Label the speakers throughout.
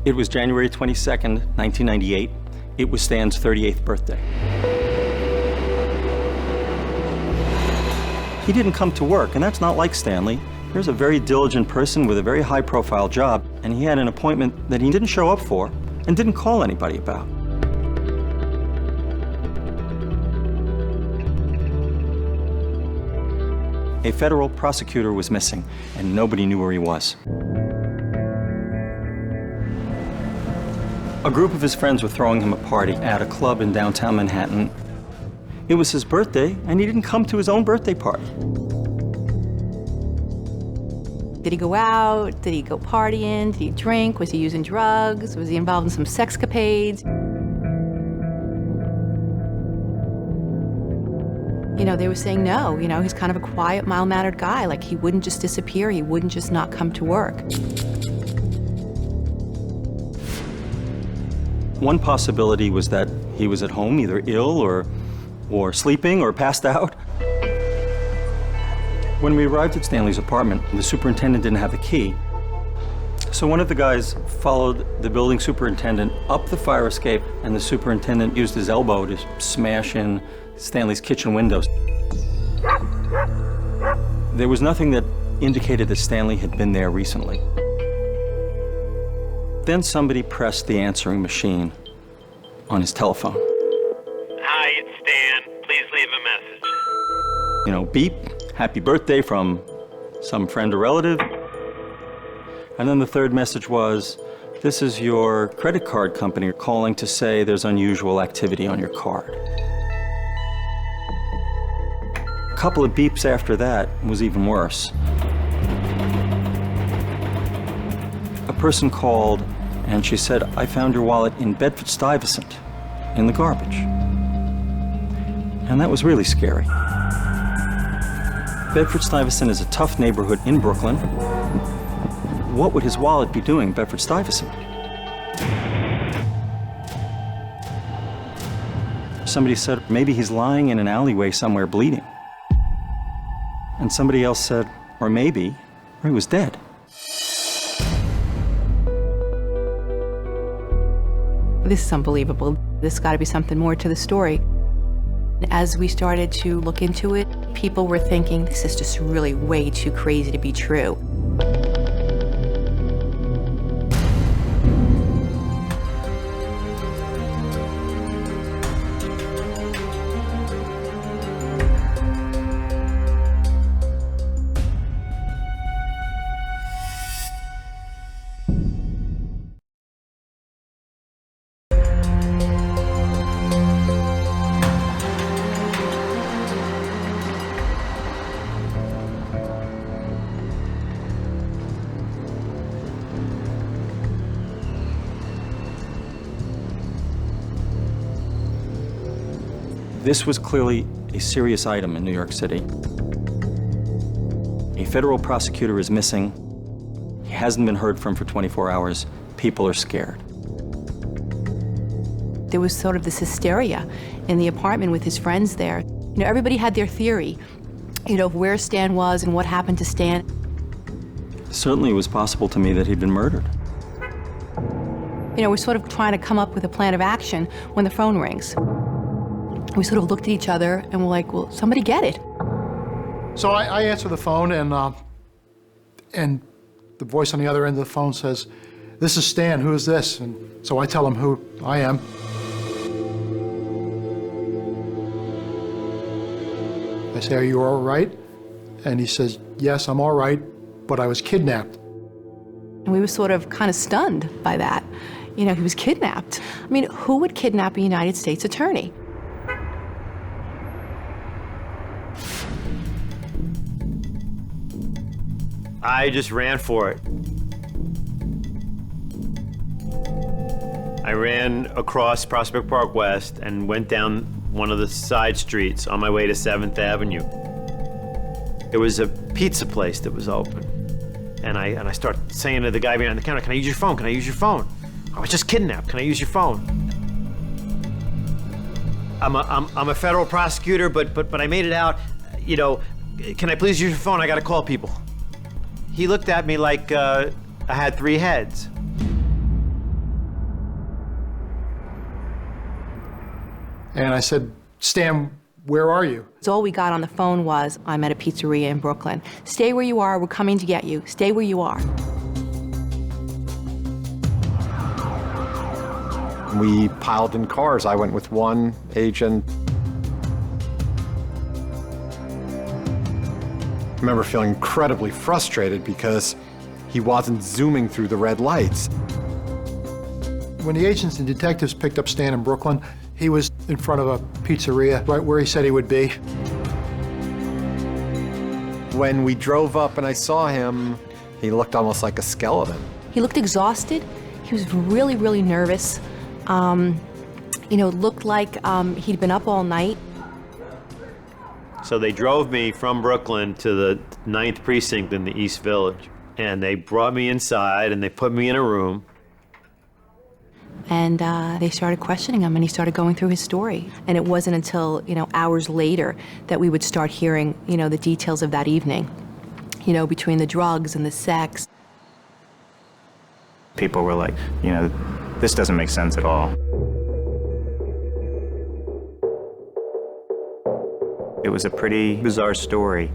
Speaker 1: It was January 22nd, 1998. It was Stan's 38th birthday. He didn't come to work, and that's not like Stanley. Here's a very diligent person with a very high-profile job, and he had an appointment that he didn't show up for and didn't call anybody about. A federal prosecutor was missing, and nobody knew where he was. A group of his friends were throwing him a party at a club in downtown Manhattan. It was his birthday, and he didn't come to his own birthday party.
Speaker 2: Did he go out? Did he go partying? Did he drink? Was he using drugs? Was he involved in some sexcapades? You know, they were saying no. You know, he's kind of a quiet, mild-mannered guy. Like, he wouldn't just disappear. He wouldn't just not come to work.
Speaker 1: One possibility was that he was at home, either ill or sleeping or passed out. When we arrived at Stanley's apartment, the superintendent didn't have the key. So one of the guys followed the building superintendent up the fire escape, and the superintendent used his elbow to smash in Stanley's kitchen windows. There was nothing that indicated that Stanley had been there recently. Then somebody pressed the answering machine on his telephone.
Speaker 3: Hi, it's Stan. Please leave a message.
Speaker 1: You know, beep, happy birthday from some friend or relative. And then the third message was, this is your credit card company calling to say there's unusual activity on your card. A couple of beeps after that was even worse. A person called and she said, I found your wallet in Bedford-Stuyvesant, in the garbage. And that was really scary. Bedford-Stuyvesant is a tough neighborhood in Brooklyn. What would his wallet be doing in Bedford-Stuyvesant? Somebody said, maybe he's lying in an alleyway somewhere bleeding. And somebody else said, or maybe, or he was dead.
Speaker 2: This is unbelievable. There's got to be something more to the story. As we started to look into it, people were thinking, this is just really way too crazy to be true.
Speaker 1: This was clearly a serious item in New York City. A federal prosecutor is missing. He hasn't been heard from for 24 hours. People are scared.
Speaker 2: There was sort of this hysteria in the apartment with his friends there. You know, everybody had their theory, you know, of where Stan was and what happened to Stan.
Speaker 1: Certainly it was possible to me that he'd been murdered.
Speaker 2: You know, we're sort of trying to come up with a plan of action when the phone rings. We sort of looked at each other and we're like, well, somebody get it.
Speaker 4: So I answer the phone and the voice on the other end of the phone says, this is Stan, who is this? And so I tell him who I am. I say, are you all right? And he says, yes, I'm all right, but I was kidnapped.
Speaker 2: And we were sort of kind of stunned by that. You know, he was kidnapped. I mean, who would kidnap a United States attorney?
Speaker 3: I just ran for it. I ran across Prospect Park West and went down one of the side streets on my way to 7th Avenue. There was a pizza place that was open. And I started saying to the guy behind the counter, can I use your phone? Can I use your phone? I was just kidnapped. Can I use your phone? I'm a federal prosecutor, but I made it out. You know, can I please use your phone? I gotta call people. He looked at me like I had 3 heads.
Speaker 4: And I said, Stan, where are you?
Speaker 2: So all we got on the phone was, I'm at a pizzeria in Brooklyn. Stay where you are, we're coming to get you. Stay where you are.
Speaker 5: We piled in cars. I went with one agent. I remember feeling incredibly frustrated because he wasn't zooming through the red lights.
Speaker 4: When the agents and detectives picked up Stan in Brooklyn, he was in front of a pizzeria, right where he said he would be.
Speaker 5: When we drove up and I saw him, he looked almost like a skeleton.
Speaker 2: He looked exhausted. He was really, really nervous. Looked like he'd been up all night.
Speaker 3: So they drove me from Brooklyn to the 9th precinct in the East Village. And they brought me inside and they put me in a room.
Speaker 2: And they started questioning him, and he started going through his story. And it wasn't until, hours later that we would start hearing, the details of that evening, between the drugs and the sex.
Speaker 6: People were like, this doesn't make sense at all. It was a pretty bizarre story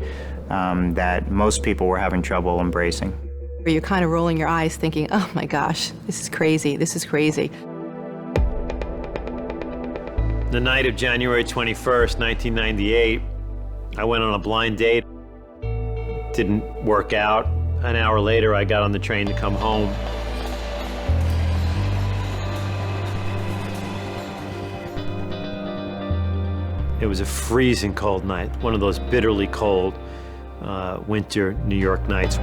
Speaker 6: that most people were having trouble embracing.
Speaker 2: Where you're kind of rolling your eyes thinking, oh my gosh, this is crazy, this is crazy.
Speaker 3: The night of January 21st, 1998, I went on a blind date. Didn't work out. An hour later, I got on the train to come home. It was a freezing cold night, one of those bitterly cold winter New York nights.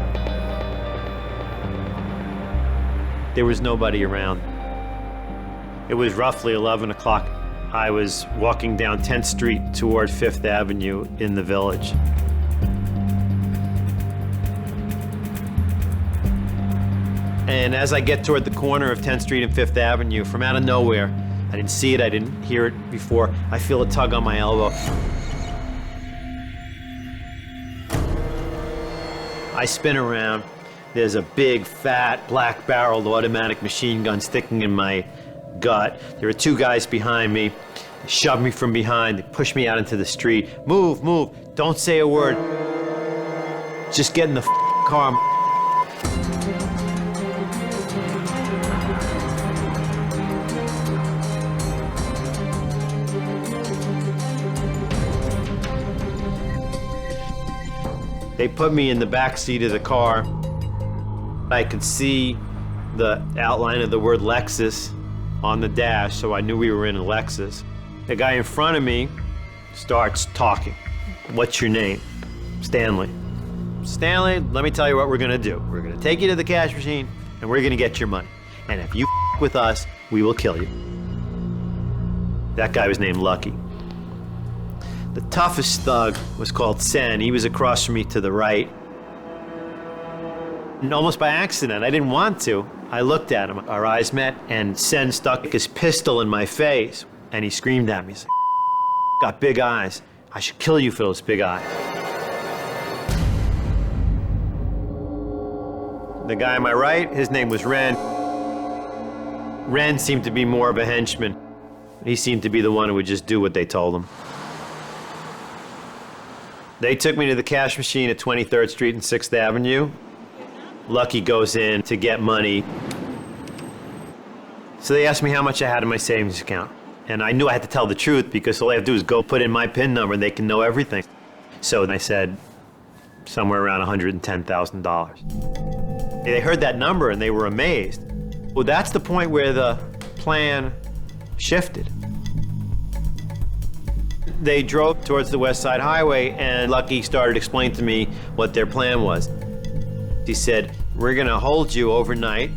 Speaker 3: There was nobody around. It was roughly 11 o'clock. I was walking down 10th Street toward 5th Avenue in the Village. And as I get toward the corner of 10th Street and 5th Avenue, from out of nowhere, I didn't see it, I didn't hear it before, I feel a tug on my elbow. I spin around. There's a big, fat, black-barreled automatic machine gun sticking in my gut. There are two guys behind me. They shove me from behind. They push me out into the street. Move, move. Don't say a word. Just get in the car. They put me in the back seat of the car. I could see the outline of the word Lexus on the dash, so I knew we were in a Lexus. The guy in front of me starts talking. What's your name? Stanley. Stanley, let me tell you what we're gonna do. We're gonna take you to the cash machine, and we're gonna get your money. And if you with us, we will kill you. That guy was named Lucky. The toughest thug was called Sen. He was across from me to the right. And almost by accident, I didn't want to. I looked at him, our eyes met, and Sen stuck his pistol in my face, and he screamed at me. He's like, got big eyes. I should kill you for those big eyes. The guy on my right, his name was Ren. Ren seemed to be more of a henchman. He seemed to be the one who would just do what they told him. They took me to the cash machine at 23rd Street and 6th Avenue. Lucky goes in to get money. So they asked me how much I had in my savings account. And I knew I had to tell the truth because all I have to do is go put in my PIN number and they can know everything. So I said somewhere around $110,000. They heard that number and they were amazed. Well, that's the point where the plan shifted. They drove towards the West Side Highway and Lucky started explaining to me what their plan was. He said, we're gonna hold you overnight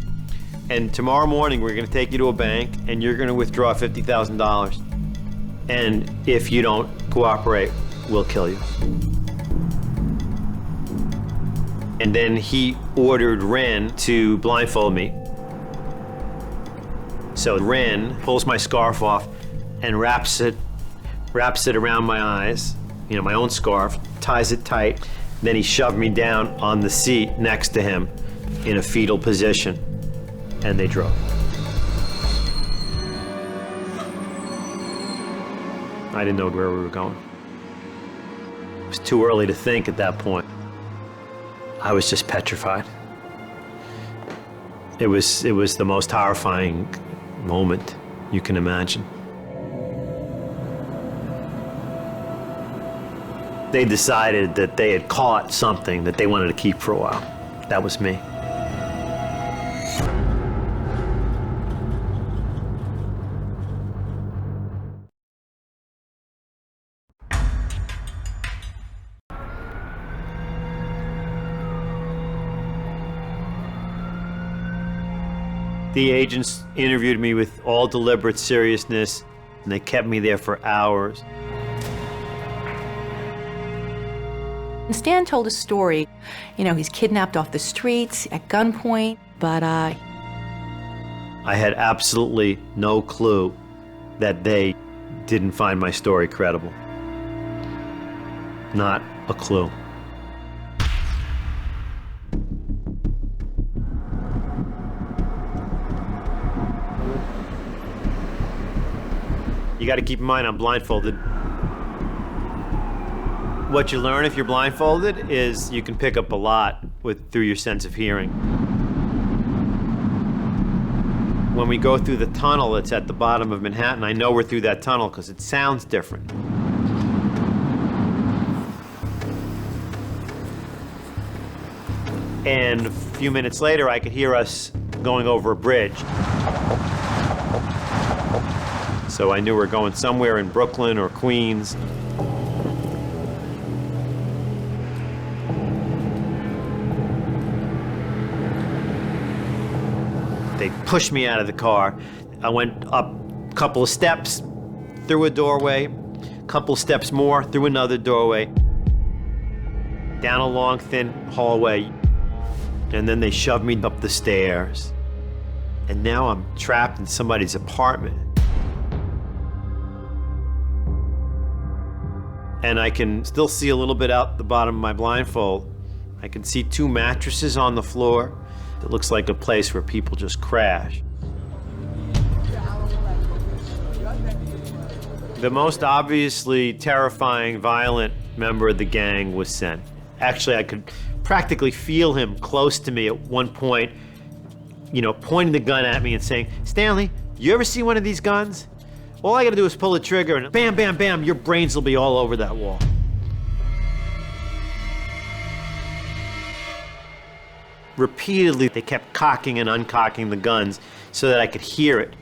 Speaker 3: and tomorrow morning we're gonna take you to a bank and you're gonna withdraw $50,000. And if you don't cooperate, we'll kill you. And then he ordered Ren to blindfold me. So Ren pulls my scarf off and wraps it around my eyes, my own scarf, ties it tight. Then he shoved me down on the seat next to him in a fetal position, and they drove. I didn't know where we were going. It was too early to think at that point. I was just petrified. It was the most horrifying moment you can imagine. They decided that they had caught something that they wanted to keep for a while. That was me. The agents interviewed me with all deliberate seriousness, and they kept me there for hours.
Speaker 2: And Stan told a story. You know, he's kidnapped off the streets at gunpoint, but
Speaker 3: I had absolutely no clue that they didn't find my story credible. Not a clue. You got to keep in mind I'm blindfolded. What you learn if you're blindfolded is you can pick up a lot through your sense of hearing. When we go through the tunnel that's at the bottom of Manhattan, I know we're through that tunnel because it sounds different. And a few minutes later, I could hear us going over a bridge. So I knew we were going somewhere in Brooklyn or Queens. They pushed me out of the car. I went up a couple of steps, through a doorway, a couple of steps more, through another doorway, down a long, thin hallway, and then they shoved me up the stairs. And now I'm trapped in somebody's apartment. And I can still see a little bit out the bottom of my blindfold. I can see 2 mattresses on the floor. It looks like a place where people just crash. The most obviously terrifying, violent member of the gang was Sen. Actually, I could practically feel him close to me at one point, you know, pointing the gun at me and saying, "Stanley, you ever see one of these guns? All I gotta do is pull the trigger and bam, bam, bam, your brains will be all over that wall." Repeatedly, they kept cocking and uncocking the guns so that I could hear it.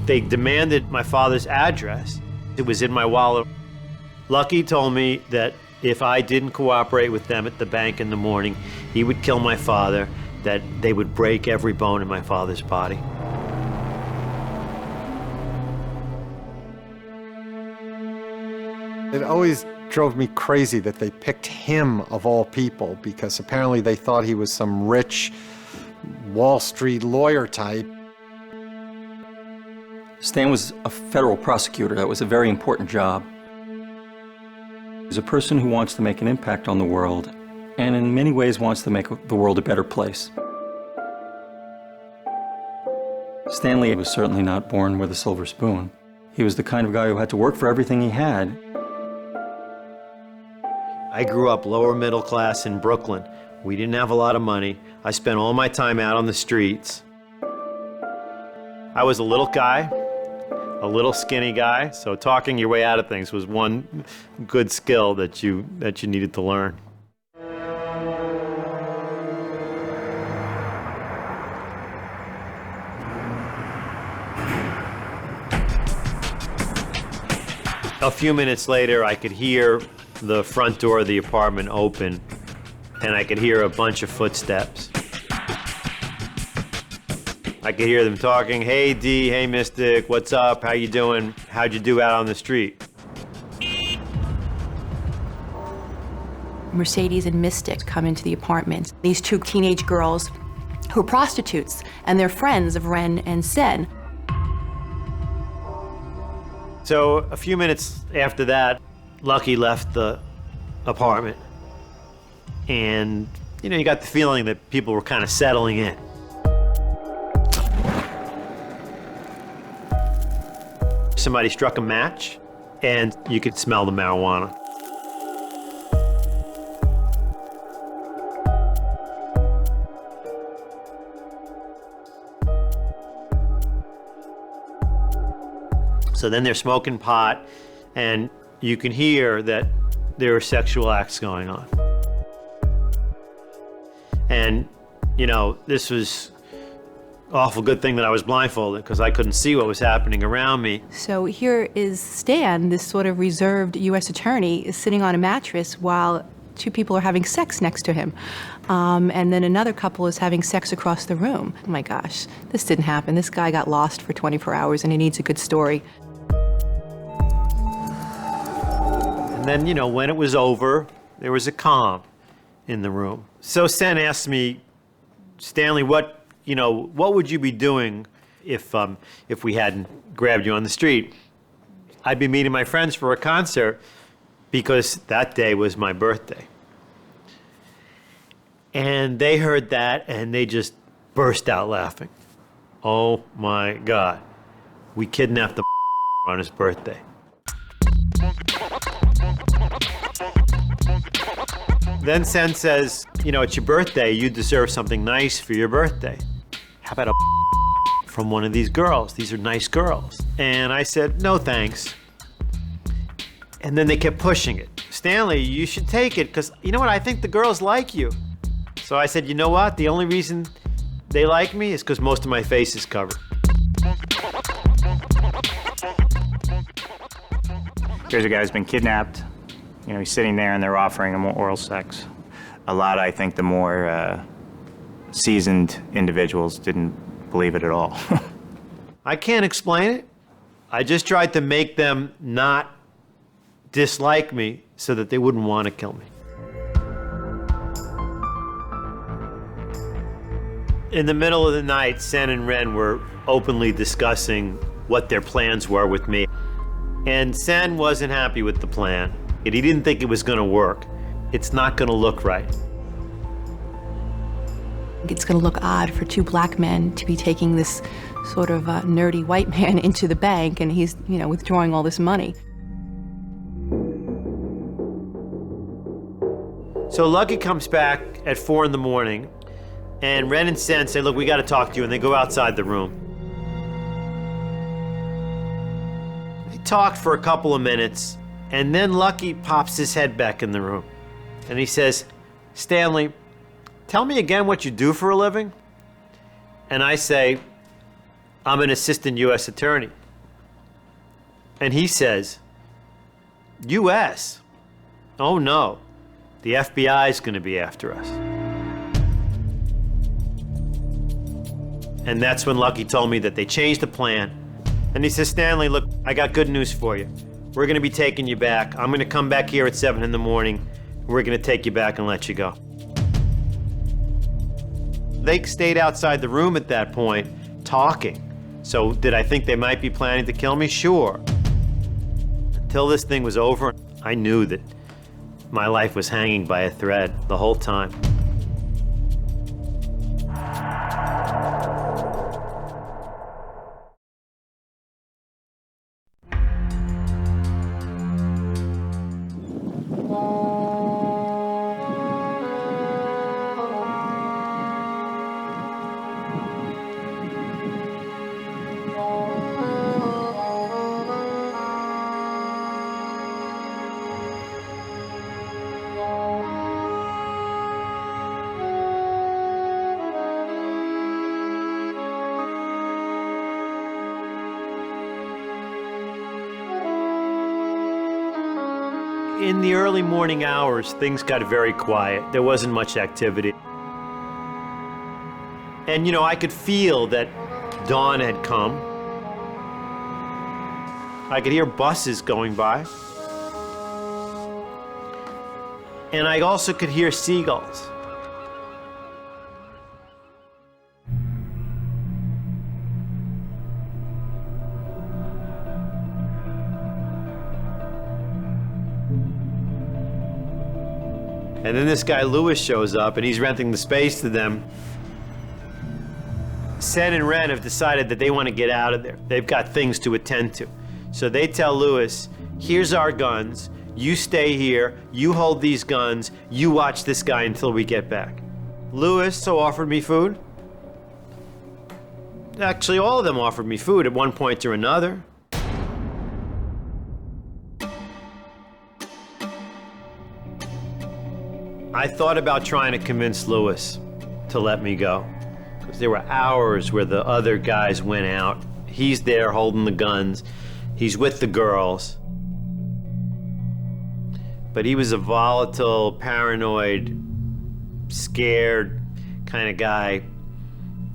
Speaker 3: They demanded my father's address. It was in my wallet. Lucky told me that if I didn't cooperate with them at the bank in the morning, he would kill my father, that they would break every bone in my father's body.
Speaker 5: It always drove me crazy that they picked him of all people, because apparently they thought he was some rich Wall Street lawyer type.
Speaker 1: Stan was a federal prosecutor. That was a very important job. He's a person who wants to make an impact on the world, and in many ways wants to make the world a better place. Stanley was certainly not born with a silver spoon. He was the kind of guy who had to work for everything he had.
Speaker 3: I grew up lower middle class in Brooklyn. We didn't have a lot of money. I spent all my time out on the streets. I was a little guy, a little skinny guy, so talking your way out of things was one good skill that you needed to learn. A few minutes later, I could hear the front door of the apartment open, and I could hear a bunch of footsteps. I could hear them talking, "Hey, D, hey, Mystic, what's up? How you doing? How'd you do out on the street?"
Speaker 2: Mercedes and Mystic come into the apartment. These 2 teenage girls who are prostitutes, and they're friends of Ren and Sen.
Speaker 3: So a few minutes after that, Lucky left the apartment. And, you know, you got the feeling that people were kind of settling in. Somebody struck a match, and you could smell the marijuana. So then they're smoking pot, and you can hear that there are sexual acts going on. And, you know, this was awful good thing that I was blindfolded because I couldn't see what was happening around me.
Speaker 2: So here is Stan, this sort of reserved U.S. attorney, is sitting on a mattress while two people are having sex next to him. And then another couple is having sex across the room. Oh my gosh, this didn't happen. This guy got lost for 24 hours and he needs a good story.
Speaker 3: And then, you know, when it was over, there was a calm in the room. So Sen asked me, Stanley, what would you be doing if we hadn't grabbed you on the street? I'd be meeting my friends for a concert because that day was my birthday. And they heard that and they just burst out laughing. Oh my God, we kidnapped the on his birthday. Then Sen says, you know, it's your birthday, you deserve something nice for your birthday. How about a from one of these girls? These are nice girls. And I said, no thanks. And then they kept pushing it. Stanley, you should take it, because you know what, I think the girls like you. So I said, you know what, the only reason they like me is because most of my face is covered.
Speaker 6: Here's a guy who's been kidnapped. You know, he's sitting there and they're offering him oral sex. A lot, I think, the more seasoned individuals didn't believe it at all.
Speaker 3: I can't explain it. I just tried to make them not dislike me so that they wouldn't want to kill me. In the middle of the night, Sen and Ren were openly discussing what their plans were with me. And Sen wasn't happy with the plan. He didn't think it was going to work. It's not going to look right.
Speaker 2: It's going to look odd for two black men to be taking this sort of nerdy white man into the bank, and he's, you know, withdrawing all this money.
Speaker 3: So Lucky comes back at 4 in the morning, and Ren and Sen say, look, we got to talk to you, and they go outside the room. They talked for a couple of minutes, and then Lucky pops his head back in the room, and he says, Stanley, tell me again what you do for a living. And I say, I'm an assistant U.S. attorney. And he says, U.S.? Oh no, the FBI is going to be after us. And that's when Lucky told me that they changed the plan. And he says, Stanley, look, I got good news for you. We're going to be taking you back. I'm going to come back here at 7 in the morning. We're going to take you back and let you go. They stayed outside the room at that point, talking. So did I think they might be planning to kill me? Sure. Until this thing was over, I knew that my life was hanging by a thread the whole time. In the early morning hours, things got very quiet. There wasn't much activity. And, you know, I could feel that dawn had come. I could hear buses going by. And I also could hear seagulls. And then this guy Lewis shows up and he's renting the space to them. Sen and Ren have decided that they want to get out of there. They've got things to attend to. So they tell Lewis, here's our guns, you stay here, you hold these guns, you watch this guy until we get back. Lewis so offered me food. Actually, all of them offered me food at one point or another. I thought about trying to convince Lewis to let me go, because there were hours where the other guys went out. He's there holding the guns. He's with the girls. But he was a volatile, paranoid, scared kind of guy.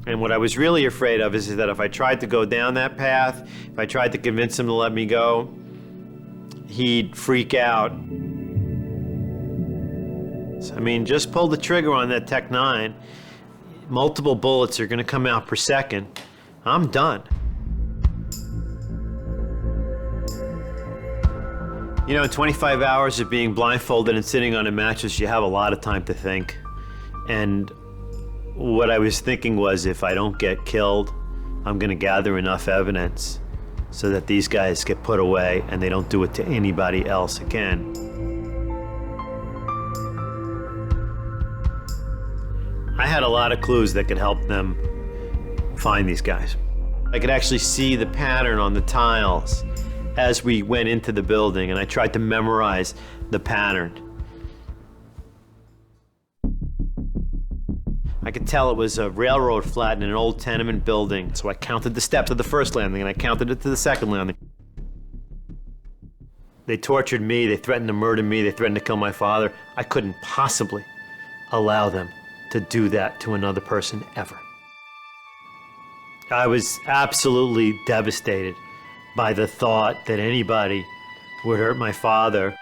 Speaker 3: And what I was really afraid of is that if I tried to go down that path, if I tried to convince him to let me go, he'd freak out. I mean, just pull the trigger on that Tech 9. Multiple bullets are going to come out per second. I'm done. You know, in 25 hours of being blindfolded and sitting on a mattress, you have a lot of time to think. And what I was thinking was, if I don't get killed, I'm going to gather enough evidence so that these guys get put away and they don't do it to anybody else again. I had a lot of clues that could help them find these guys. I could actually see the pattern on the tiles as we went into the building, and I tried to memorize the pattern. I could tell it was a railroad flat in an old tenement building, so I counted the steps of the first landing, and I counted it to the second landing. They tortured me, they threatened to murder me, they threatened to kill my father. I couldn't possibly allow them to do that to another person ever. I was absolutely devastated by the thought that anybody would hurt my father.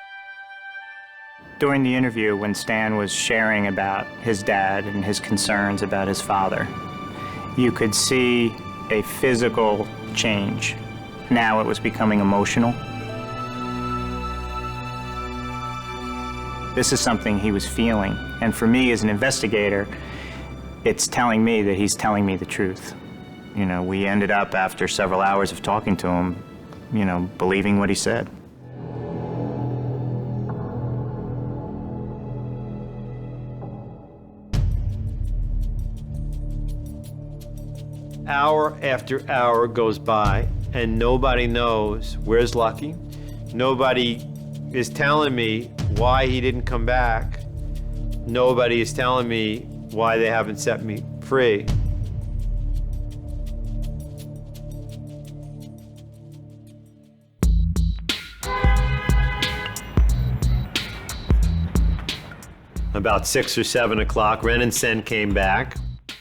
Speaker 6: During the interview, when Stan was sharing about his dad and his concerns about his father, you could see a physical change. Now it was becoming emotional. This is something he was feeling. And for me as an investigator, it's telling me that he's telling me the truth. You know, we ended up, after several hours of talking to him, you know, believing what he said.
Speaker 3: Hour after hour goes by, and nobody knows where's Lucky. Nobody is telling me why he didn't come back. Nobody is telling me why they haven't set me free. About 6 or 7 o'clock, Ren and Sen came back.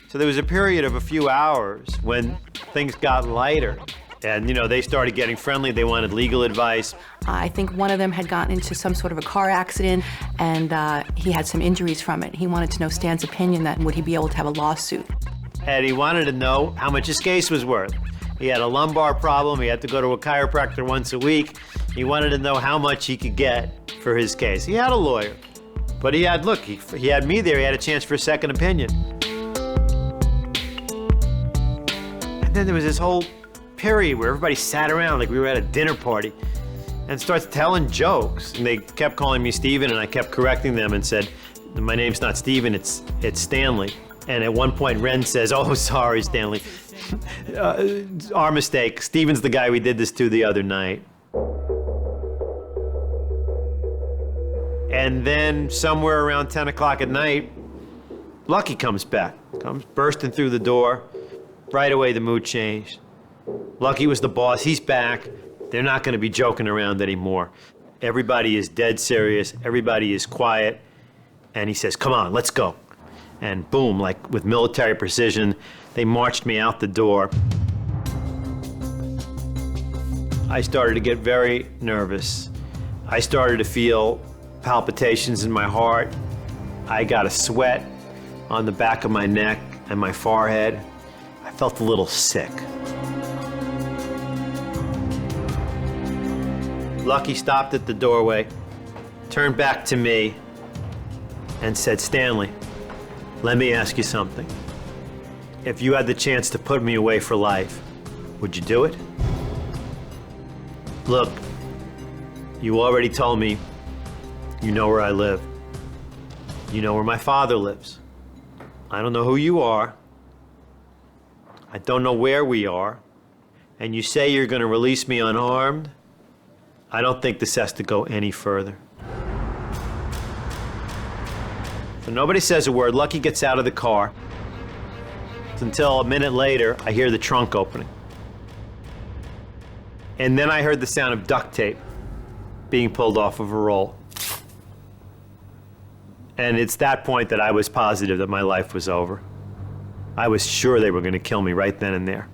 Speaker 3: So there was a period of a few hours when things got lighter. And, you know, they started getting friendly. They wanted legal advice.
Speaker 2: I think one of them had gotten into some sort of a car accident, and he had some injuries from it. He wanted to know Stan's opinion, that would he be able to have a lawsuit.
Speaker 3: And he wanted to know how much his case was worth. He had a lumbar problem. He had to go to a chiropractor once a week. He wanted to know how much he could get for his case. He had a lawyer. But he had, look, he had me there. He had a chance for a second opinion. And then there was this whole period where everybody sat around like we were at a dinner party and starts telling jokes. And they kept calling me Steven, and I kept correcting them and said, my name's not Steven, it's Stanley. And at one point, Ren says, oh, sorry, Stanley. Our mistake. Steven's the guy we did this to the other night. And then somewhere around 10 o'clock at night, Lucky comes back, comes bursting through the door. Right away, the mood changed. Lucky was the boss. He's back. They're not going to be joking around anymore. Everybody is dead serious. Everybody is quiet. And he says, come on, let's go. And boom, like with military precision, they marched me out the door. I started to get very nervous. I started to feel palpitations in my heart. I got a sweat on the back of my neck and my forehead. I felt a little sick. Lucky stopped at the doorway, turned back to me, and said, Stanley, let me ask you something. If you had the chance to put me away for life, would you do it? Look, you already told me you know where I live. You know where my father lives. I don't know who you are. I don't know where we are. And you say you're going to release me unharmed? I don't think this has to go any further. So nobody says a word. Lucky gets out of the car. It's until a minute later, I hear the trunk opening. And then I heard the sound of duct tape being pulled off of a roll. And it's that point that I was positive that my life was over. I was sure they were going to kill me right then and there.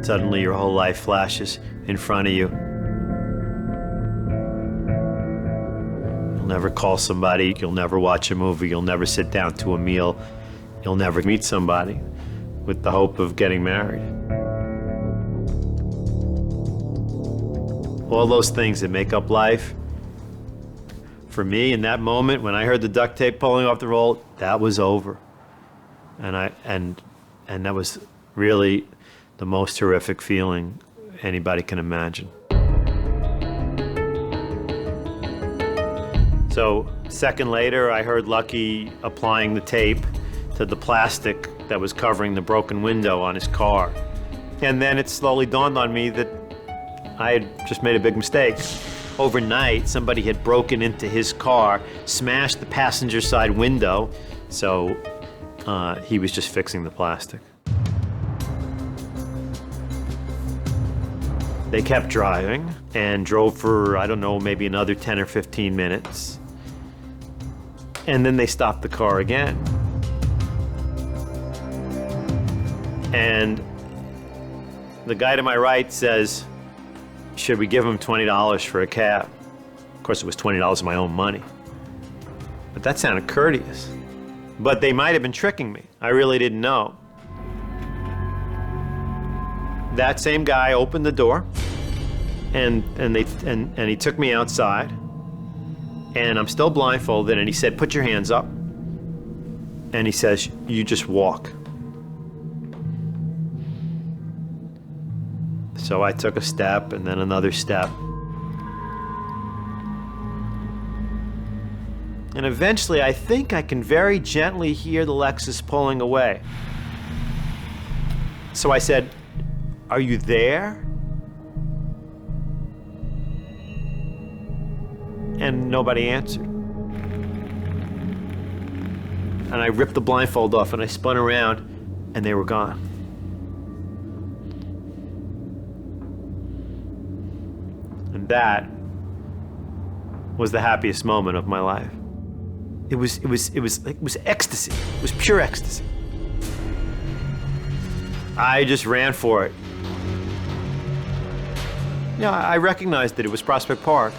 Speaker 3: Suddenly your whole life flashes in front of you. You'll never call somebody, you'll never watch a movie, you'll never sit down to a meal, you'll never meet somebody with the hope of getting married. All those things that make up life, for me in that moment when I heard the duct tape pulling off the roll, that was over. And that was really the most horrific feeling anybody can imagine. So, a second later, I heard Lucky applying the tape to the plastic that was covering the broken window on his car. And then it slowly dawned on me that I had just made a big mistake. Overnight, somebody had broken into his car, smashed the passenger side window, so he was just fixing the plastic. They kept driving and drove for, I don't know, maybe another 10 or 15 minutes. And then they stopped the car again. And the guy to my right says, should we give him $20 for a cab? Of course, it was $20 of my own money. But that sounded courteous. But they might have been tricking me. I really didn't know. That same guy opened the door, and he took me outside, and I'm still blindfolded, and he said, "Put your hands up," and he says, "You just walk." So I took a step, and then another step, and eventually I think I can very gently hear the Lexus pulling away. So I said, "Are you there?" And nobody answered. And I ripped the blindfold off and I spun around and they were gone. And that was the happiest moment of my life. It was ecstasy. It was pure ecstasy. I just ran for it. Yeah, I recognized that it was Prospect Park.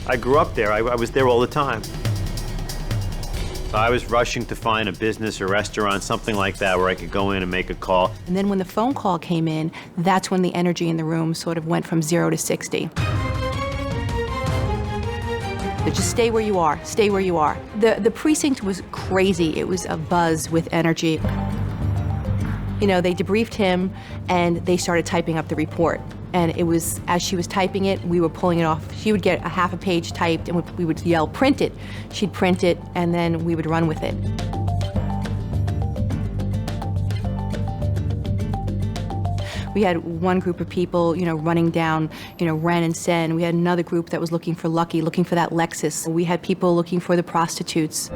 Speaker 3: I grew up there. I was there all the time. So I was rushing to find a business or restaurant, something like that, where I could go in and make a call.
Speaker 2: And then when the phone call came in, that's when the energy in the room sort of went from 0 to 60. But just stay where you are. Stay where you are. The precinct was crazy. It was a buzz with energy. You know, they debriefed him, and they started typing up the report. And it was, as she was typing it, we were pulling it off. She would get a half a page typed, and we would yell, "Print it." She'd print it, and then we would run with it. We had one group of people, you know, running down, you know, Ren and Sen. We had another group that was looking for Lucky, looking for that Lexus. We had people looking for the prostitutes.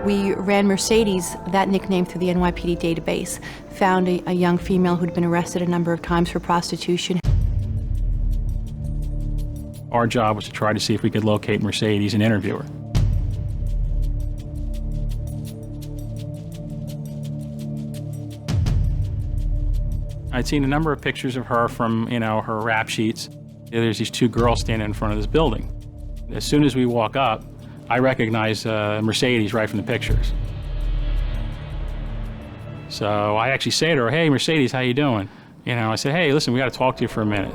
Speaker 2: We ran Mercedes, that nickname, through the NYPD database, found a young female who'd been arrested a number of times for prostitution.
Speaker 7: Our job was to try to see if we could locate Mercedes and interview her. I'd seen a number of pictures of her from, her rap sheets. There's these two girls standing in front of this building. As soon as we walk up, I recognize Mercedes right from the pictures. So I actually say to her, "Hey, Mercedes, how you doing?" I said, "Hey, listen, we got to talk to you for a minute."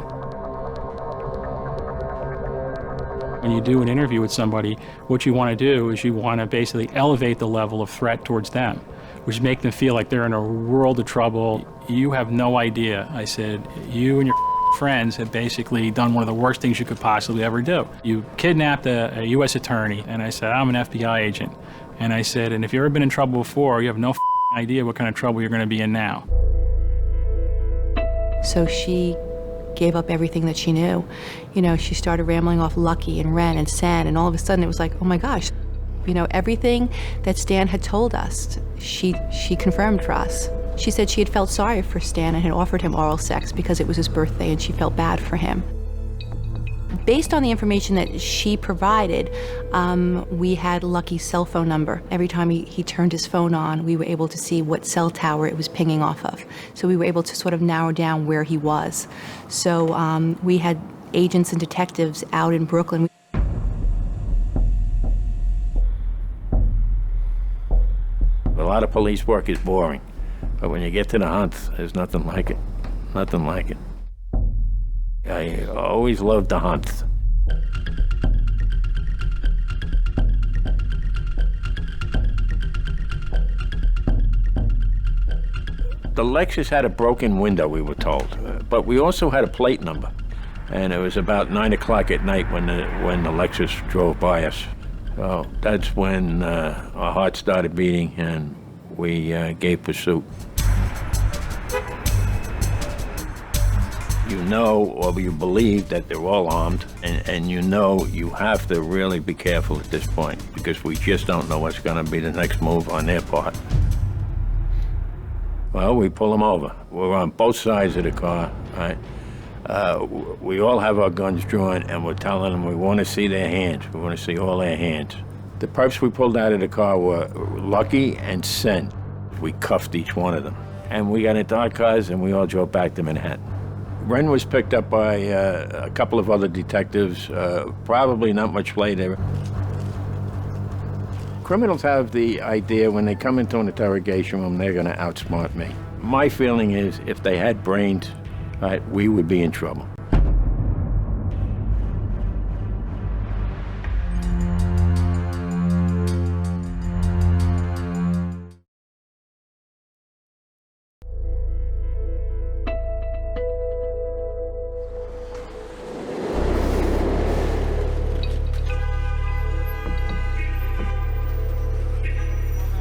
Speaker 7: When you do an interview with somebody, what you want to do is you want to basically elevate the level of threat towards them, which make them feel like they're in a world of trouble. You have no idea. I said, you and your friends have basically done one of the worst things you could possibly ever do. You kidnapped a U.S. attorney, and I said, I'm an FBI agent. And I said, and if you've ever been in trouble before, you have no idea what kind of trouble you're going to be in now.
Speaker 2: So she gave up everything that she knew. She started rambling off Lucky and Ren and Sen, and all of a sudden it was like, oh my gosh. Everything that Stan had told us, she confirmed for us. She said she had felt sorry for Stan and had offered him oral sex because it was his birthday and she felt bad for him. Based on the information that she provided, we had Lucky's cell phone number. Every time he turned his phone on, we were able to see what cell tower it was pinging off of. So we were able to sort of narrow down where he was. So we had agents and detectives out in Brooklyn.
Speaker 8: A lot of police work is boring, but when you get to the hunt, there's nothing like it. Nothing like it. I always loved the hunt. The Lexus had a broken window, we were told, but we also had a plate number, and it was about 9 o'clock at night when the Lexus drove by us. So that's when our hearts started beating and we gave pursuit. You know, or you believe that they're all armed, and you know you have to really be careful at this point because we just don't know what's going to be the next move on their part. Well, we pull them over. We're on both sides of the car, right? We all have our guns drawn, and we're telling them we want to see their hands. We want to see all their hands. The perps we pulled out of the car were Lucky and Sen. We cuffed each one of them. And we got into our cars, and we all drove back to Manhattan. Ren was picked up by a couple of other detectives, probably not much later. Criminals have the idea when they come into an interrogation room, they're going to outsmart me. My feeling is if they had brains, right, we would be in trouble.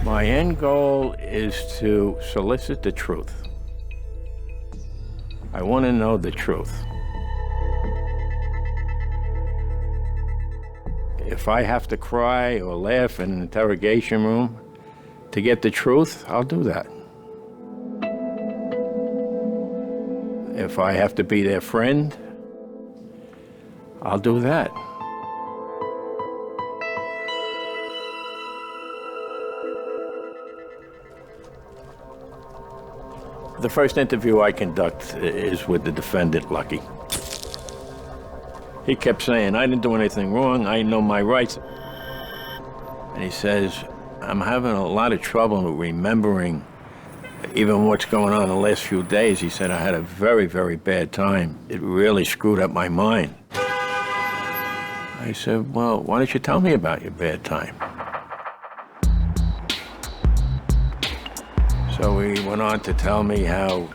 Speaker 8: My end goal is to solicit the truth. I want to know the truth. If I have to cry or laugh in an interrogation room to get the truth, I'll do that. If I have to be their friend, I'll do that. The first interview I conduct is with the defendant, Lucky. He kept saying, I didn't do anything wrong, I know my rights. And he says, I'm having a lot of trouble remembering even what's going on in the last few days. He said, I had a very, very bad time. It really screwed up my mind. I said, well, why don't you tell me about your bad time? So he went on to tell me how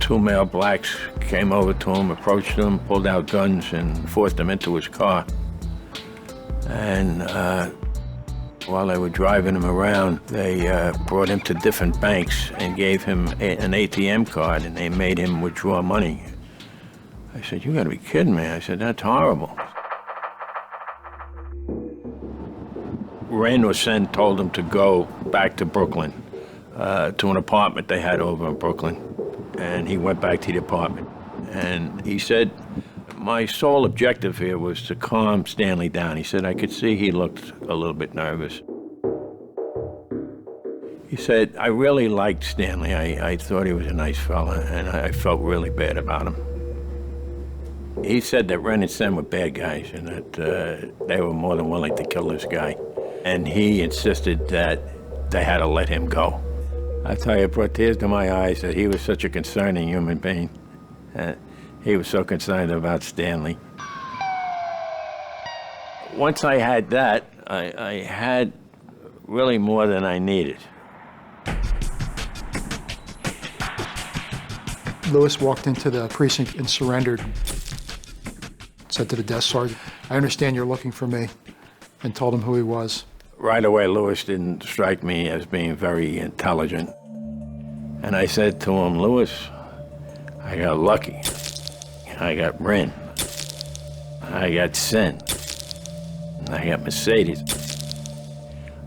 Speaker 8: two male blacks came over to him, approached him, pulled out guns, and forced him into his car. And while they were driving him around, they brought him to different banks and gave him an ATM card, and they made him withdraw money. I said, you gotta be kidding me. I said, that's horrible. Ren or Sen told him to go back to Brooklyn. To an apartment they had over in Brooklyn. And he went back to the apartment. And he said, My sole objective here was to calm Stanley down. He said I could see he looked a little bit nervous. He said, I really liked Stanley. I thought he was a nice fella, and I felt really bad about him. He said that Ren and Sen were bad guys and that they were more than willing to kill this guy. And he insisted that they had to let him go. I tell you, it brought tears to my eyes that he was such a concerning human being. He was so concerned about Stanley. Once I had that, I had really more than I needed.
Speaker 4: Lewis walked into the precinct and surrendered. Said to the desk sergeant, I understand you're looking for me, and told him who he was.
Speaker 8: Right away, Lewis didn't strike me as being very intelligent. And I said to him, Lewis, I got lucky. I got Ren. I got Sen. I got Mercedes.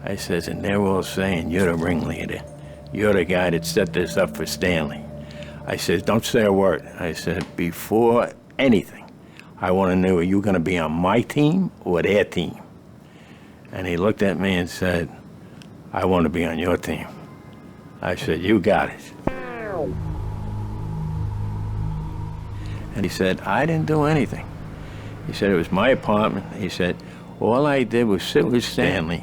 Speaker 8: I says, and they're all saying you're the ringleader. You're the guy that set this up for Stanley. I said, don't say a word. I said, before anything, I want to know, are you going to be on my team or their team? And he looked at me and said, I want to be on your team. I said, you got it. And he said, I didn't do anything. He said, it was my apartment. He said, all I did was sit with Stanley.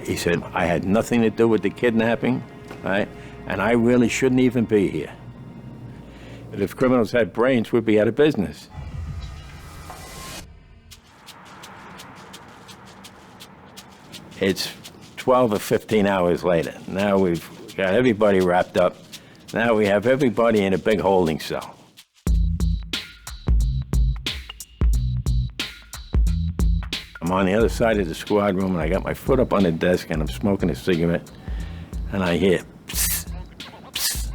Speaker 8: He said, I had nothing to do with the kidnapping, right? And I really shouldn't even be here. But if criminals had brains, we'd be out of business. It's 12 or 15 hours later. Now we've got everybody wrapped up. Now we have everybody in a big holding cell. I'm on the other side of the squad room, and I got my foot up on the desk, and I'm smoking a cigarette, and I hear psst, psst.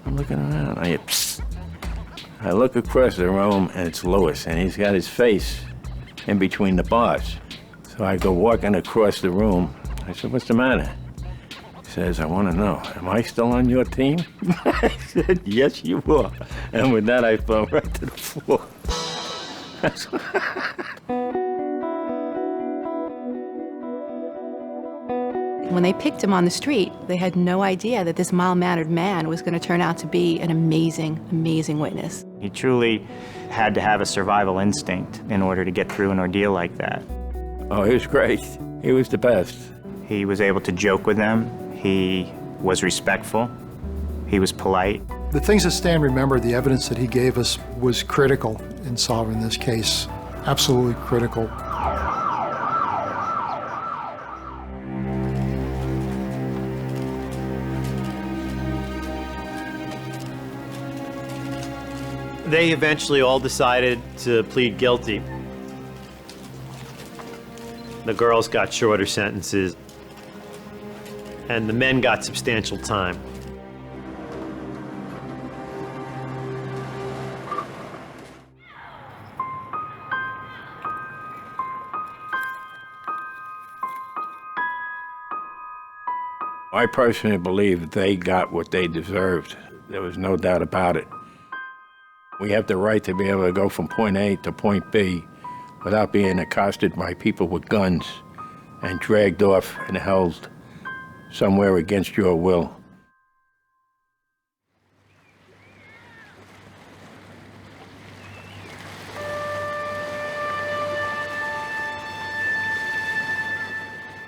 Speaker 8: I'm looking around, I hear psst. I look across the room, and it's Lewis, and he's got his face in between the bars. So I go walking across the room. I said, what's the matter? He says, I want to know, am I still on your team? I said, yes, you are. And with that, I fell right to the floor.
Speaker 2: When they picked him on the street, they had no idea that this mild-mannered man was going to turn out to be an amazing, amazing witness.
Speaker 6: He truly had to have a survival instinct in order to get through an ordeal like that.
Speaker 8: Oh, he was great. He was the best.
Speaker 6: He was able to joke with them. He was respectful. He was polite.
Speaker 4: The things that Stan remembered, the evidence that he gave us, was critical in solving this case. Absolutely critical.
Speaker 3: They eventually all decided to plead guilty. The girls got shorter sentences, and the men got substantial time.
Speaker 8: I personally believe they got what they deserved. There was no doubt about it. We have the right to be able to go from point A to point B without being accosted by people with guns and dragged off and held somewhere against your will.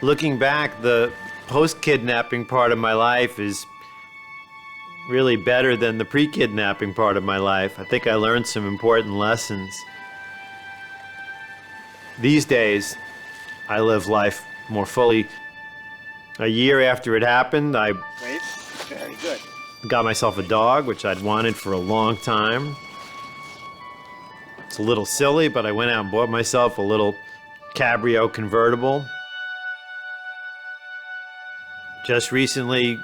Speaker 3: Looking back, the post-kidnapping part of my life is really better than the pre-kidnapping part of my life. I think I learned some important lessons. These days, I live life more fully. A year after it happened, I got myself a dog, which I'd wanted for a long time. It's a little silly, but I went out and bought myself a little cabrio convertible. Just recently,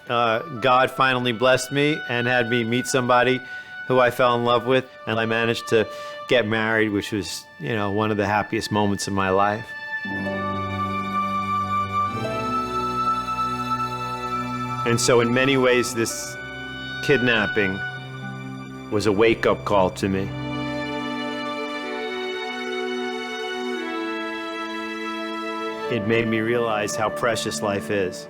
Speaker 3: God finally blessed me and had me meet somebody who I fell in love with, and I managed to get married, which was, one of the happiest moments of my life. And so in many ways, this kidnapping was a wake-up call to me. It made me realize how precious life is.